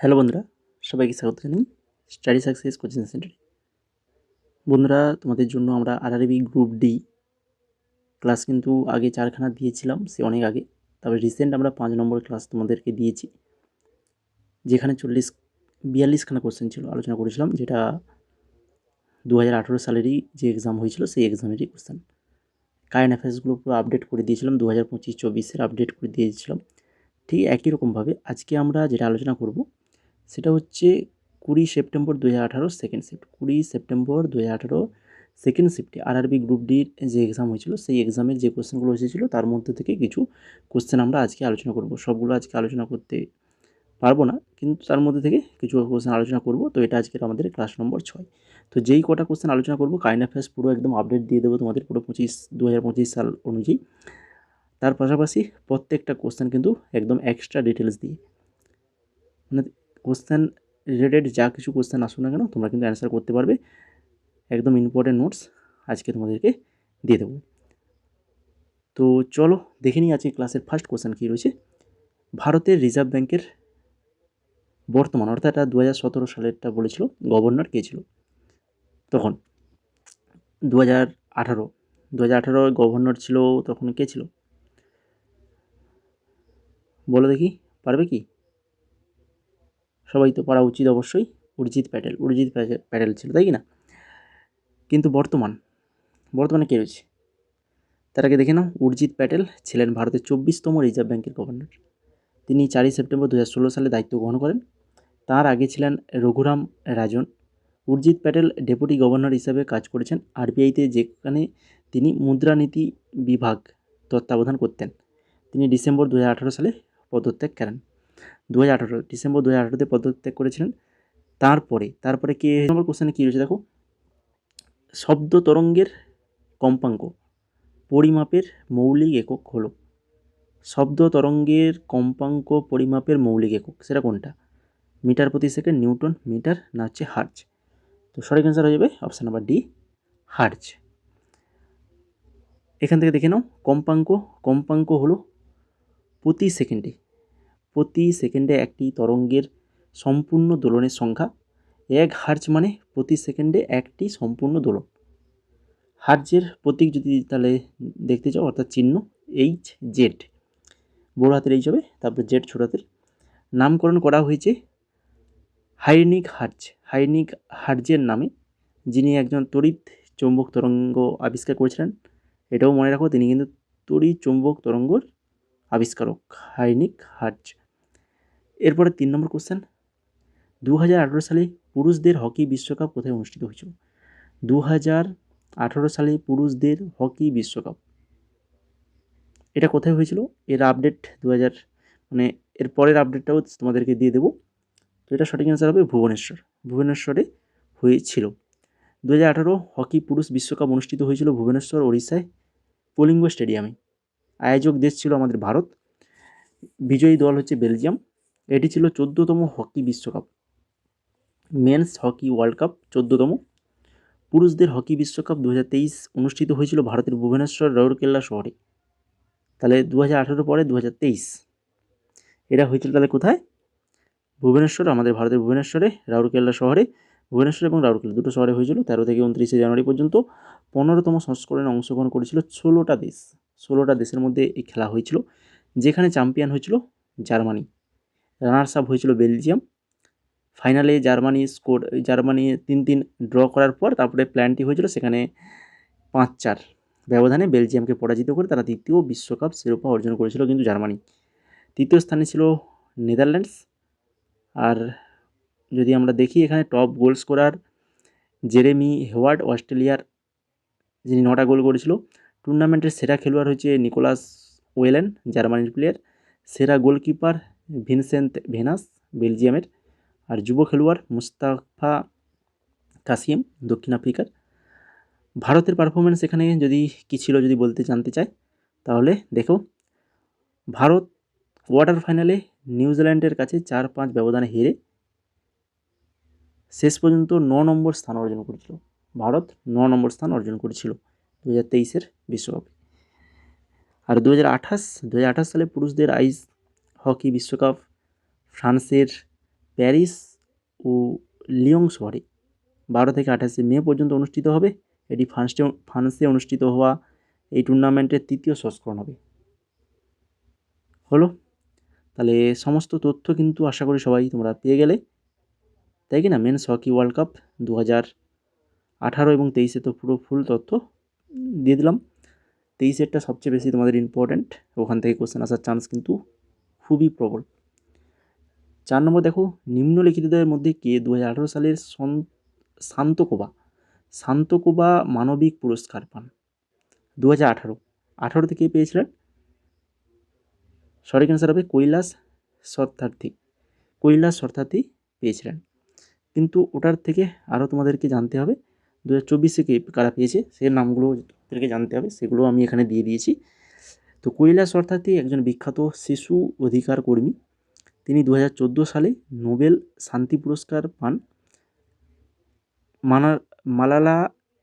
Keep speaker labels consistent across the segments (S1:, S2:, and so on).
S1: Hello বন্ধুরা, সবাইকে স্বাগত জানাই স্টাডি সাকসেস কোচিং সেন্টারে। বন্ধুরা, তোমাদের জন্য আমরা আরআরবি গ্রুপ ডি ক্লাস কিন্তু আগে 4খানা দিয়েছিলাম, সে অনেক আগে। তবে রিসেন্ট আমরা 5 নম্বর ক্লাস তোমাদেরকে দিয়েছি, যেখানে 42খানা কোশ্চেন ছিল, আলোচনা করেছিলাম, যেটা 2018 সালেরই যে এক্সাম হয়েছিল সেই এক্সামেরই কোশ্চেন। কারেন্ট অ্যাফেয়ার্সগুলো পুরো আপডেট করে দিয়েছিলাম, 2025-24-এর আপডেট করে দিয়েছিলাম। ঠিক একই রকমভাবে আজকে আমরা যেটা আলোচনা করব সেটা হচ্ছে 20 September 2018 second shift. 20 September 2018 second শিফটে আরআরবি গ্রুপ ডির যে এক্সাম হয়েছিল সেই এক্সামের যে কোশ্চেনগুলো এসেছিলো তার মধ্যে থেকে কিছু কোশ্চেন আমরা আজকে আলোচনা করব। সবগুলো আজকে আলোচনা করতে পারবো না, কিন্তু তার মধ্যে থেকে কিছু কোশ্চেন আলোচনা করব। তো এটা আজকের আমাদের ক্লাস নম্বর 6। তো যেই কটা কোশ্চেন আলোচনা করব, কারেন্ট অ্যাফেয়ার্স পুরো একদম আপডেট দিয়ে দেবো তোমাদের, পুরো 2025 সাল অনুযায়ী। তার পাশাপাশি প্রত্যেকটা কোশ্চেন কিন্তু একদম এক্সট্রা ডিটেলস দিয়ে, মানে কোশ্চেন রিলেটেড যা কিছু কোশ্চেন আসুক না কেন তোমরা কিন্তু অ্যান্সার করতে পারবে। একদম ইম্পর্টেন্ট নোটস আজকে তোমাদেরকে দিয়ে দেবো। তো চলো দেখে নিই আজকে ক্লাসের ফার্স্ট কোশ্চেন কী রয়েছে। ভারতের রিজার্ভ ব্যাংকের বর্তমান, অর্থাৎ এটা 2017 সালেরটা বলেছিল, গভর্নর কে ছিল তখন? 2018 গভর্নর ছিল তখন কে ছিল বলো দেখি, পারবে কি? সবাই তো পারা উচিত অবশ্যই। উর্জিত প্যাটেল ছিল, তাই কি না? কিন্তু বর্তমানে কে রয়েছে তার আগে দেখে নাও। উর্জিত প্যাটেল ছিলেন ভারতের 24তম রিজার্ভ ব্যাংকের গভর্নর। তিনি 4 সেপ্টেম্বর 2016 সালে দায়িত্ব গ্রহণ করেন। তার আগে ছিলেন রঘুরাম রাজন। উর্জিত প্যাটেল ডেপুটি গভর্নর হিসেবে কাজ করেছেন আরবিআইতে, যেখানে তিনি মুদ্রানীতি বিভাগ তত্ত্বাবধান করতেন। তিনি ডিসেম্বর 2018 সালে পদত্যাগ করেন। ডিসেম্বর 2018-তে পদত্যাগ করেছিলেন। তারপরে কি নম্বর কোশ্চেনে কী রয়েছে দেখো। শব্দ তরঙ্গের কম্পাঙ্ক পরিমাপের মৌলিক একক হলো। শব্দ তরঙ্গের কম্পাঙ্ক পরিমাপের মৌলিক একক সেটা কোনটা? মিটার প্রতি সেকেন্ড, নিউটন, মিটার, না হচ্ছে হার্জ? তো সঠিক অ্যান্সার হয়ে যাবে অপশান নাম্বার ডি, হার্জ। এখান থেকে দেখে নাও কম্পাঙ্ক হলো প্রতি সেকেন্ডে একটি তরঙ্গের সম্পূর্ণ দোলনের সংখ্যা। 1 হার্জ মানে প্রতি সেকেন্ডে একটি সম্পূর্ণ দোলন। হার্জের প্রতীক যদি তাহলে দেখতে চাও, অর্থাৎ চিহ্ন HZ, বড় হাতের এইচ হবে, তারপর জেড ছোট হাতের। নামকরণ করা হয়েছে হাইনিক হার্জের নামে, যিনি একজন তড়িৎ চৌম্বক তরঙ্গ আবিষ্কার করেছিলেন। এটাও মনে রাখো, তিনি কিন্তু তড়িৎ চৌম্বক তরঙ্গর আবিষ্কারক, হাইনিক হার্জ। এরপরে 3 নম্বর কোশ্চেন। 2018 সালে পুরুষদের হকি বিশ্বকাপ কোথায় অনুষ্ঠিত হয়েছিল? 2018 সালে পুরুষদের হকি বিশ্বকাপ এটা কোথায় হয়েছিল? এর আপডেট মানে এর পরের আপডেটটাও তোমাদেরকে দিয়ে দেবো। তো এটা সঠিক অ্যান্সার হবে ভুবনেশ্বরে হয়েছিল। 2018 হকি পুরুষ বিশ্বকাপ অনুষ্ঠিত হয়েছিল ভুবনেশ্বর, ওড়িশায়, কলিঙ্গ স্টেডিয়ামে। আয়োজক দেশ ছিল আমাদের ভারত, বিজয়ী দল হচ্ছে বেলজিয়াম। এটি ছিল 14তম হকি বিশ্বকাপ। মেন্স হকি ওয়ার্ল্ড কাপ 14তম। পুরুষদের হকি বিশ্বকাপ 2023 অনুষ্ঠিত হয়েছিল ভারতের ভুবনেশ্বর, রাউরকেল্লা শহরে। তাহলে 2018 পরে 2023 এটা হয়েছিল তাহলে কোথায়? ভুবনেশ্বর, আমাদের ভারতের ভুবনেশ্বরে, রাউরকেল্লা শহরে। ভুবনেশ্বর এবং রাউরকেল্লা দুটো শহরে হয়েছিল। 13 থেকে 29 জানুয়ারি পর্যন্ত 15তম সংস্করণে অংশগ্রহণ করেছিল 16টা দেশ। 16টা দেশের মধ্যে এই খেলা হয়েছিল, যেখানে চ্যাম্পিয়ন হয়েছিল জার্মানি, রানার্স আপ হয়েছিল বেলজিয়াম। ফাইনালে জার্মানি 3-3 ড্র করার পর তারপরে প্ল্যানটি হয়েছিল, সেখানে 5-4 ব্যবধানে বেলজিয়ামকে পরাজিত করে তারা দ্বিতীয় বিশ্বকাপ শিরোপা অর্জন করেছিল কিন্তু জার্মানি। তৃতীয় স্থানে ছিল নেদারল্যান্ডস। আর যদি আমরা দেখি এখানে top goal scorer Jeremy Hayward, অস্ট্রেলিয়ার, যিনি 9টা গোল করেছিল। টুর্নামেন্টের সেরা খেলোয়াড় হচ্ছে নিকোলাস ওয়েলেন, জার্মানির প্লেয়ার। সেরা গোলকিপার ভিনসেন্ট ভেনাস, বেলজিয়ামের। আর যুব খেলোয়াড় মুস্তাফা কাসিম, দক্ষিণ আফ্রিকার। ভারতের পারফরমেন্স এখানে যদি কী ছিল যদি জানতে চাই, তাহলে দেখো, ভারত কোয়ার্টার ফাইনালে নিউজিল্যান্ডের কাছে 4-5 ব্যবধানে হেরে শেষ পর্যন্ত 9 নম্বর স্থান অর্জন করেছিল। ভারত 9 নম্বর স্থান অর্জন করেছিল 2023-এর বিশ্বকাপে। আর 2028 সালে পুরুষদের আইস হকি বিশ্বকাপ ফ্রান্সের প্যারিস ও লিয়ং শহরে 12 থেকে 28 মে পর্যন্ত অনুষ্ঠিত হবে। এটি ফ্রান্সে অনুষ্ঠিত হওয়া এই টুর্নামেন্টের তৃতীয় সংস্করণ হবে। হলো, তাহলে সমস্ত তথ্য কিন্তু আশা করি সবাই তোমরা পেয়ে গেলে, তাই কি না? মেন্স হকি ওয়ার্ল্ড কাপ 2018 এবং 23 তো পুরো ফুল তথ্য দিয়ে দিলাম। 23-এরটা সবচেয়ে বেশি তোমাদের ইম্পর্ট্যান্ট, ওখান থেকে কোশ্চেন আসার চান্স কিন্তু খুবই প্রবল। 4 নম্বর দেখো, নিম্নলিখিতদের মধ্যে কে 2018 সালের শান্তকোবা মানবিক পুরস্কার পান? 2018 থেকে পেয়েছিলেন? সঠিক অ্যান্সার হবে কৈলাস সত্যার্থী পেয়েছিলেন। কিন্তু ওটার থেকে আরও তোমাদেরকে জানতে হবে 2024 কে কারা পেয়েছে, সে নামগুলো তোমাদেরকে জানতে হবে, সেগুলো আমি এখানে দিয়ে দিয়েছি। তো কৈলাস সত্যার্থী একজন বিখ্যাত শিশু অধিকার কর্মী। তিনি 2014 সালে নোবেল শান্তি পুরস্কার পান মালালা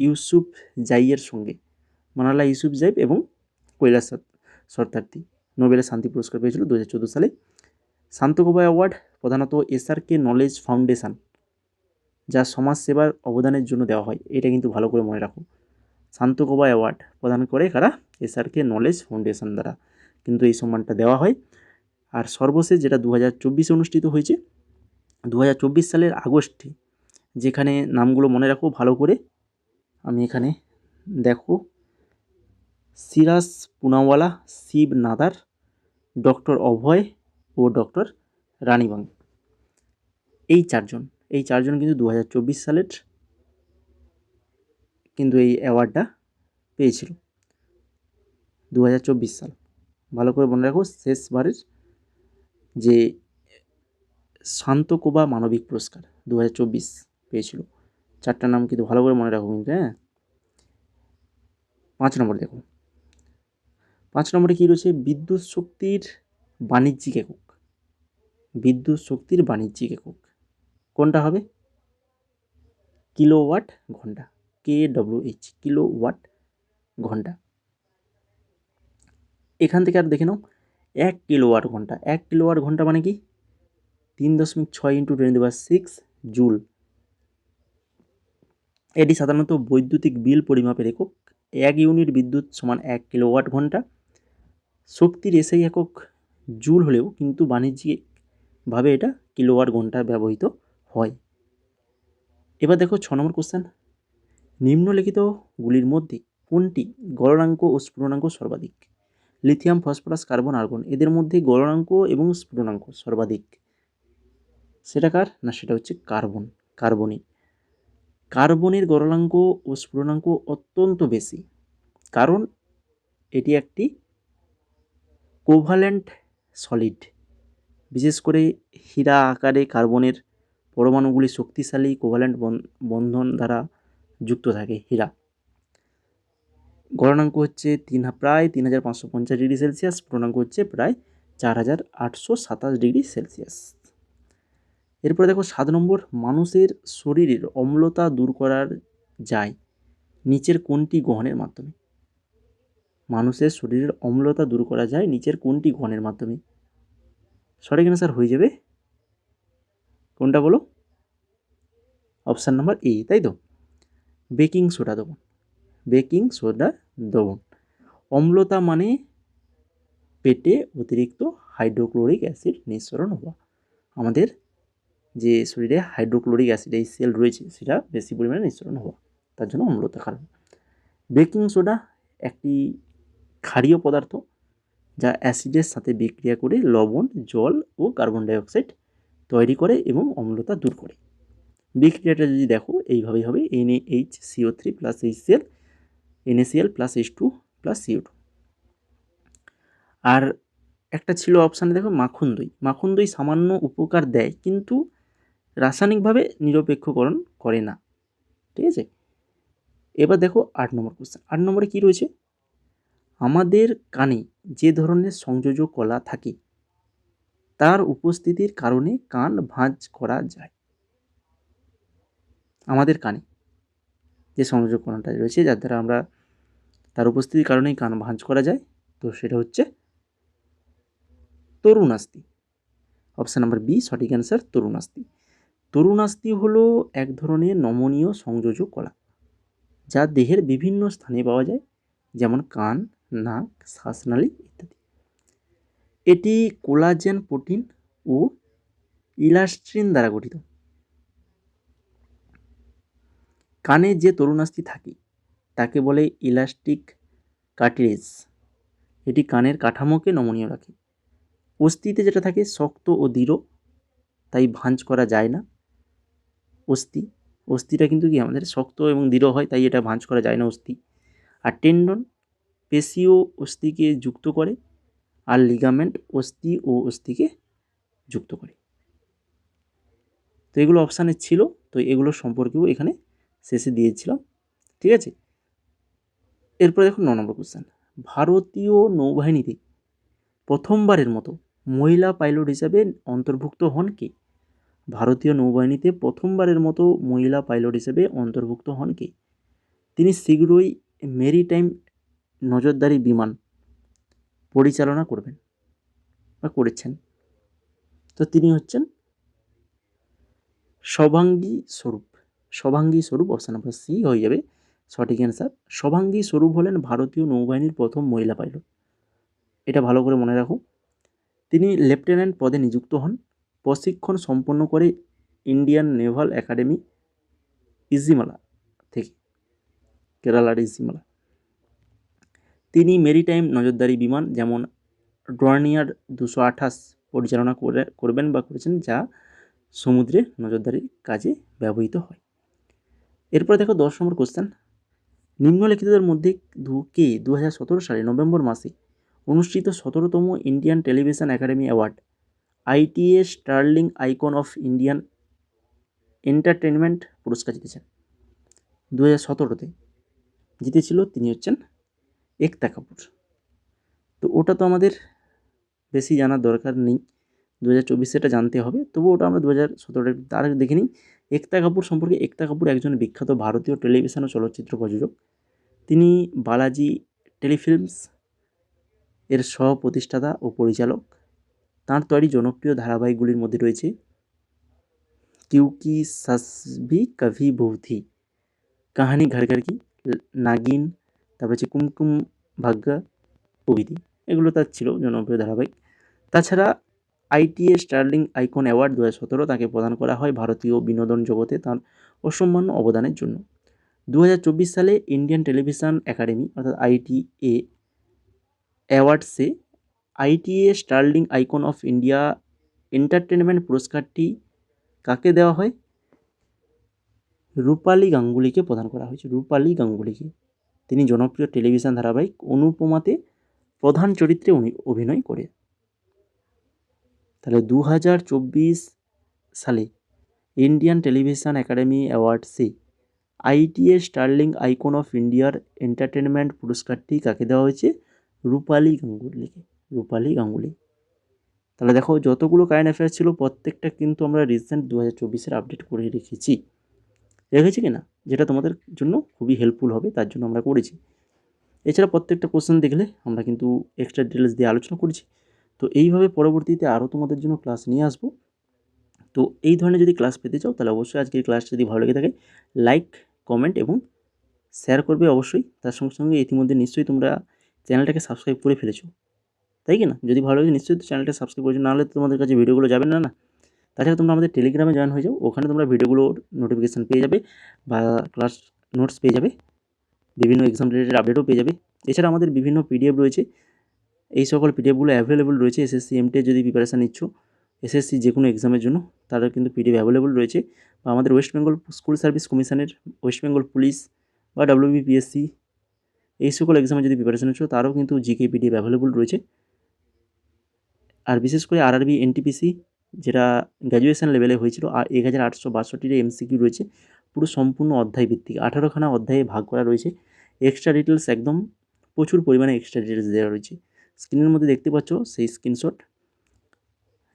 S1: ইউসুফজাই এবং কৈলাস সত্যার্থী নোবেলের শান্তি পুরস্কার পেয়েছিল 2014 সালে। শান্তকোবা অ্যাওয়ার্ড প্রধানত এসআরকে নলেজ ফাউন্ডেশন, যা সমাজসেবার অবদানের জন্য দেওয়া হয়। এটা কিন্তু ভালো করে মনে রাখো, শান্তকোবা অ্যাওয়ার্ড প্রদান করে কারা? এসআরকে নলেজ ফাউন্ডেশন দ্বারা কিন্তু এই সম্মানটা দেওয়া হয়। আর সর্বশেষ যেটা 2024 অনুষ্ঠিত হয়েছে, 2024 সালের আগস্টে, যেখানে নামগুলো মনে রাখো ভালো করে, আমি এখানে দেখো, সিরাজ পুনাওয়ালা, শিব নাদার, ডক্টর অভয় ও ডক্টর রানীবাং, এই চারজন কিন্তু 2024 সালের কিন্তু এই অ্যাওয়ার্ডটা পেয়েছিল। 2024 সাল ভালো করে মনে রাখো, শেষবারের যে শান্তকোবা মানবিক পুরস্কার 2024 পেয়েছিল। 4টা নাম কিন্তু ভালো করে মনে রাখো কিন্তু, হ্যাঁ। 5 নম্বর দেখো, 5 নম্বরে কী রয়েছে? বিদ্যুৎ শক্তির বাণিজ্যিক একক কোনটা হবে? কিলোওয়াট ঘন্টা, KWH, কিলোওয়াট ঘন্টা। এখান থেকে আর দেখে নাও, 1 কিলোওয়াট ঘন্টা মানে কি? 3.6 × 10⁶ জুল। এটি সাধারণত বৈদ্যুতিক বিল পরিমাপের একক। 1 ইউনিট বিদ্যুৎ সমান 1 কিলোওয়াট ঘন্টা। শক্তির এসআই একক জুল হলেও কিন্তু বাণিজ্যিকভাবে এটা কিলোওয়াট ঘন্টা ব্যবহৃত হয়। এবার দেখো 6 নম্বর কোশ্চেন, নিম্নলিখিতগুলির মধ্যে কোনটি গলনাঙ্ক ও স্ফুটনাঙ্ক সর্বাধিক? লিথিয়াম, ফসফরাস, কার্বন, আর্গন, এদের মধ্যে গলনাঙ্ক এবং স্ফুটনাঙ্ক সর্বাধিক সেটা কার? না, সেটা হচ্ছে কার্বনের গলনাঙ্ক ও স্ফুটনাঙ্ক অত্যন্ত বেশি, কারণ এটি একটি কোভালেন্ট সলিড। বিশেষ করে হীরা আকারে কার্বনের পরমাণুগুলি শক্তিশালী কোভালেন্ট বন্ধন দ্বারা যুক্ত থাকে। হীরা গলনাঙ্ক হচ্ছে প্রায় 3550 ডিগ্রি সেলসিয়াস, স্ফুটনাঙ্ক হচ্ছে প্রায় 4827 ডিগ্রি সেলসিয়াস। এরপরে দেখো 7 নম্বর, মানুষের শরীরের অম্লতা দূর করা যায় নিচের কোনটি গ্রহণের মাধ্যমে? মানুষের শরীরের অম্লতা দূর করা যায় নিচের কোনটি গ্রহণের মাধ্যমে? সঠিক অ্যান্সার হয়ে যাবে কোনটা বলো? অপশান নাম্বার এ, তাই তো, বেকিং সোডা দ্রবণ। অম্লতা মানে পেটে অতিরিক্ত হাইড্রোক্লোরিক অ্যাসিড নিঃসরণ হওয়া। আমাদের যে শরীরে হাইড্রোক্লোরিক অ্যাসিড এই সেল রয়েছে সেটা বেশি পরিমাণে নিঃসরণ হওয়া, তার জন্য অম্লতা কারণ। বেকিং সোডা একটি ক্ষারীয় পদার্থ যা অ্যাসিডের সাথে বিক্রিয়া করে লবণ, জল ও কার্বন ডাইঅক্সাইড তৈরি করে এবং অম্লতা দূর করে। বিক্রিয়াটা যদি দেখো এইভাবেই হবে, NaHCO3 + HCl, NaCl + H2 + CO2। আর একটা ছিল অপশানে দেখো মাখন দই সামান্য উপকার দেয় কিন্তু রাসায়নিকভাবে নিরপেক্ষকরণ করে না, ঠিক আছে। এবার দেখো 8 নম্বর কোশ্চেন। 8 নম্বরে কী রয়েছে? আমাদের কানে যে ধরনের সংযোজক কলা থাকে তার উপস্থিতির কারণে কান ভাঁজ করা যায়। আমাদের কানে যে সংযোজক কলাটা রয়েছে যার দ্বারা আমরা তার উপস্থিতির কারণেই কান ভাঁজ করা যায়, তো সেটা হচ্ছে তরুণাস্থি। অপশান নাম্বার বি সঠিক অ্যান্সার তরুণাস্থি। তরুণাস্থি হলো এক ধরনের নমনীয় সংযোজক কলা, যা দেহের বিভিন্ন স্থানে পাওয়া যায়, যেমন কান, নাক, শ্বাসনালী ইত্যাদি। এটি কোলাজেন প্রোটিন ও ইলাস্ট্রিন দ্বারা গঠিত। কানে যে তরুণাস্থি থাকে তাকে বলে ইলাস্টিক কার্টিলেজ। এটি কানের কাঠামোকে নমনীয় রাখে। অস্থিতে যেটা থাকে শক্ত ও দৃঢ়, তাই ভাঁজ করা যায় না। অস্থিটা কিন্তু কি আমাদের শক্ত এবং দৃঢ় হয়, তাই এটা ভাঁজ করা যায় না অস্থি। আর টেন্ডন পেশি ও অস্থিকে যুক্ত করে, আর লিগামেন্ট অস্থি ও অস্থিকে যুক্ত করে। তো এগুলো অপশানে ছিল, তো এগুলো সম্পর্কেও এখানে শেষে দিয়েছিলাম। ঠিক আছে, এরপরে দেখুন 9 নম্বর কোশ্চেন। ভারতীয় নৌবাহিনীতে প্রথমবারের মতো মহিলা পাইলট হিসাবে অন্তর্ভুক্ত হন কে? ভারতীয় নৌবাহিনীতে প্রথমবারের মতো মহিলা পাইলট হিসেবে অন্তর্ভুক্ত হন কে? তিনি শীঘ্রই মেরিটাইম নজরদারি বিমান পরিচালনা করবেন বা করেছেন। তো তিনি হচ্ছেন শুভাঙ্গী স্বরূপ। শুভাঙ্গী স্বরূপ, অপশান নাম্বার সি হয়ে যাবে সঠিক অ্যান্সার। শুভাঙ্গী স্বরূপ হলেন ভারতীয় নৌবাহিনীর প্রথম মহিলা পাইলট। এটা ভালো করে মনে রাখো। তিনি লেফটেন্যান্ট পদে নিযুক্ত হন। প্রশিক্ষণ সম্পন্ন করে ইন্ডিয়ান নেভাল একাডেমি ইজিমালা থেকে, কেরালার ইজিমালা। তিনি মেরিটাইম নজরদারি বিমান যেমন ডর্নিয়ার 228 পরিচালনা করবেন বা করেছেন, যা সমুদ্রে নজরদারির কাজে ব্যবহৃত হয়। এরপরে দেখো 10 নম্বর কোশ্চেন। নিম্নলিখিতদের মধ্যে কে 2017 সালে নভেম্বর মাসে অনুষ্ঠিত 17তম Indian television academy award ITA sterling icon of Indian entertainment পুরস্কার জিতেছেন? 2017তে জিতেছিল, তিনি হচ্ছেন একতা কাপুর। তো ওটা তো আমাদের বেশি জানার দরকার নেই, 2024 এটা জানতে হবে, তবু ওটা আমরা 2017 তার দেখে নিই। একতা কাপুর সম্পর্কে, একতা কাপুর একজন বিখ্যাত ভারতীয় টেলিভিশন ও চলচ্চিত্র প্রযোজক। তিনি বালাজি টেলিফিল্মস এর সহ প্রতিষ্ঠাতা ও পরিচালক। তাঁর তৈরি জনপ্রিয় ধারাবাহিকগুলির মধ্যে রয়েছে क्योंकि सस भी कभी बहू थी, কাহানি ঘর ঘর কি, নাগিন, তারপর হচ্ছে কুমকুম ভাগ্য প্রভৃতি। এগুলো তার ছিল জনপ্রিয় ধারাবাহিক। তাছাড়া ITA স্টার্লিং আইকন অ্যাওয়ার্ড 2017 তাকে প্রদান করা হয় ভারতীয় বিনোদন জগতে তাঁর অসামান্য অবদানের জন্য। 2024 সালে ইন্ডিয়ান টেলিভিশন একাডেমি অর্থাৎ ITA অ্যাওয়ার্ডসে ITA sterling icon of India entertainment পুরস্কারটি কাকে দেওয়া হয়? রূপালী গাঙ্গুলিকে প্রদান করা হয়েছে, রূপালী গাঙ্গুলিকে। তিনি জনপ্রিয় টেলিভিশন ধারাবাহিক অনুপমাতে প্রধান চরিত্রে অভিনয় করে। তাহলে 2024 সালে ইন্ডিয়ান টেলিভিশন একাডেমি অ্যাওয়ার্ডসে ITA স্টার্লিং আইকন অফ ইন্ডিয়ার এন্টারটেনমেন্ট পুরস্কারটি কাকে দেওয়া হয়েছে? রূপালী গাঙ্গুলিকে, রূপালী গাঙ্গুলি। তাহলে দেখো যতগুলো কারেন্ট অ্যাফেয়ার্স ছিল প্রত্যেকটা কিন্তু আমরা রিসেন্ট 2024-এর আপডেট করে রেখেছি কি না, যেটা তোমাদের জন্য খুবই হেল্পফুল হবে, তার জন্য আমরা করেছি। এছাড়া প্রত্যেকটা কোশ্চেন দেখলে আমরা কিন্তু এক্সট্রা ডিটেলস দিয়ে আলোচনা করেছি। তো এইভাবে পরবর্তীতে আরও তোমাদের জন্য ক্লাস নিয়ে আসবো। তো এই ধরনের যদি ক্লাস পেতে চাও তাহলে অবশ্যই আজকের ক্লাস যদি ভালো লেগে থাকে লাইক, কমেন্ট এবং শেয়ার করবে অবশ্যই। তার সঙ্গে সঙ্গে ইতিমধ্যে নিশ্চয়ই তোমরা চ্যানেলটাকে সাবস্ক্রাইব করে ফেলেছো, তাই কি না? যদি ভালো লাগে নিশ্চয়ই তো চ্যানেলটা সাবস্ক্রাইব করেছো, নাহলে তোমাদের কাছে ভিডিওগুলো যাবে না। তাছাড়া তোমরা আমাদের টেলিগ্রামে জয়েন হয়ে যাও, ওখানে তোমরা ভিডিওগুলোর নোটিফিকেশান পেয়ে যাবে বা ক্লাস নোটস পেয়ে যাবে, বিভিন্ন এক্সাম রিলেটেড আপডেটও পেয়ে যাবে। এছাড়া আমাদের বিভিন্ন PDF রয়েছে, এই সকল PDFগুলো অ্যাভেলেবল রয়েছে। SSC MT যদি প্রিপারেশান নিচ্ছ, SSC যে কোনো এক্সামের জন্য, তাদের কিন্তু PDF অ্যাভেলেবল রয়েছে। বা আমাদের ওয়েস্ট বেঙ্গল স্কুল সার্ভিস কমিশনের, ওয়েস্ট বেঙ্গল পুলিশ বা WBPSC এই সকল এক্সামে যদি প্রিপারেশান নিচ্ছ তারও কিন্তু GK PDF অ্যাভেলেবল রয়েছে। আর বিশেষ করে RRB NTPC যেটা গ্র্যাজুয়েশন লেভেলে হয়েছিল, আর 1862 MCQ রয়েছে, পুরো সম্পূর্ণ অধ্যায় ভিত্তিক 18খানা অধ্যায়ে ভাগ করা রয়েছে। এক্সট্রা ডিটেলস একদম প্রচুর পরিমাণে এক্সট্রা ডিটেলস দেওয়া রয়েছে, স্ক্রিনের মধ্যে দেখতে পাচ্ছ সেই স্ক্রিনশট,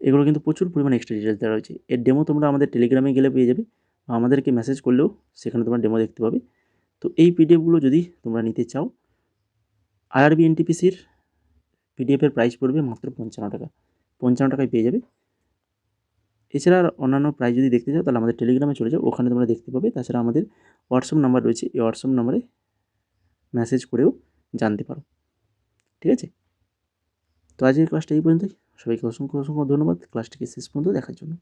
S1: এগুলো কিন্তু প্রচুর পরিমাণে এক্সট্রা ডিটেলস দেওয়া রয়েছে। এর ডেমো তোমরা আমাদের টেলিগ্রামে গেলে পেয়ে যাবে, বা আমাদেরকে মেসেজ করলেও সেখানে তোমরা ডেমো দেখতে পাবে। তো এই PDFগুলো যদি তোমরা নিতে চাও, RRB NTPCর PDFের প্রাইস পড়বে মাত্র 55 টাকা, 55 টাকায় পেয়ে যাবে। এছাড়া আর অন্যান্য প্রাইজ যদি দেখতে চাও তাহলে আমাদের টেলিগ্রামে চলে যাও, ওখানে তোমরা দেখতে পাবে। তাছাড়া আমাদের হোয়াটসঅ্যাপ নাম্বার রয়েছে, এই হোয়াটসঅ্যাপ নাম্বারে মেসেজ করেও জানতে পারো। ঠিক আছে, তো আজকের ক্লাসটা এই পর্যন্তই। সবাইকে অসংখ্য অসংখ্য ধন্যবাদ ক্লাসটিকে শেষ পর্যন্ত দেখার জন্য।